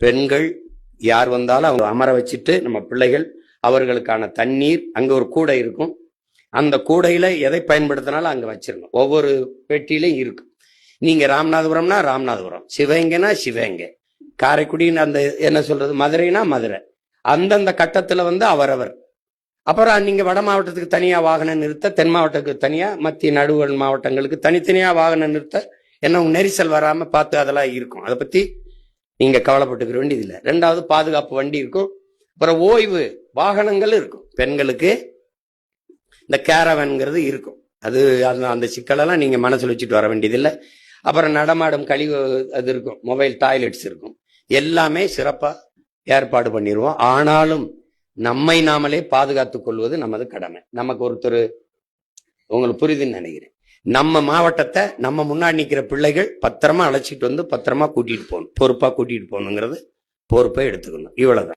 பெண்கள் யார் வந்தாலும் அவங்க அமர வச்சுட்டு நம்ம பிள்ளைகள் அவர்களுக்கான தண்ணீர் அங்க ஒரு கூடை இருக்கும். அந்த கூடையில எதை பயன்படுத்தினாலும் அங்க வச்சிடணும். ஒவ்வொரு பெட்டியிலையும் இருக்கும். நீங்க ராமநாதபுரம்னா ராமநாதபுரம், சிவகங்கைனா சிவகங்கை, காரைக்குடின்னு அந்த என்ன சொல்றது, மதுரைனா மதுரை, அந்தந்த கட்டத்துல அவரவர். அப்புறம் நீங்க வட மாவட்டத்துக்கு தனியா வாகனம் நிறுத்த, தென் மாவட்டத்துக்கு தனியா, மத்திய நடுவண் மாவட்டங்களுக்கு தனித்தனியா வாகனம் நிறுத்த, என்ன நெரிசல் வராம பார்த்து அதெல்லாம் இருக்கும். அதை பத்தி நீங்க கவலைப்பட்டுக்கிற வேண்டியது இல்லை. ரெண்டாவது, பாதுகாப்பு வண்டி இருக்கும். அப்புறம் ஓய்வு வாகனங்கள் இருக்கும். பெண்களுக்கு இந்த கேரவன்ங்கிறது இருக்கும். அது அந்த சிக்கலெல்லாம் நீங்க மனசுல வச்சுட்டு வர வேண்டியதில்லை. அப்புறம் நடமாடும் கழிவு அது இருக்கும், மொபைல் டாய்லெட்ஸ் இருக்கும். எல்லாமே சிறப்பா ஏற்பாடு பண்ணிடுவோம். ஆனாலும் நம்மை நாமளே பாதுகாத்துக் கொள்வது நமது கடமை. நமக்கு ஒருத்தர், உங்களுக்கு புரியுதுன்னு நினைக்கிறேன், நம்ம மாவட்டத்தை நம்ம முன்னாடி நிற்கிற பிள்ளைகள் பத்திரமா அழைச்சிட்டு பத்திரமா கூட்டிட்டு போகணும், பொறுப்பா கூட்டிட்டு போகணுங்கிறது பொறுப்பை எடுத்துக்கணும். இவ்வளவுதான்.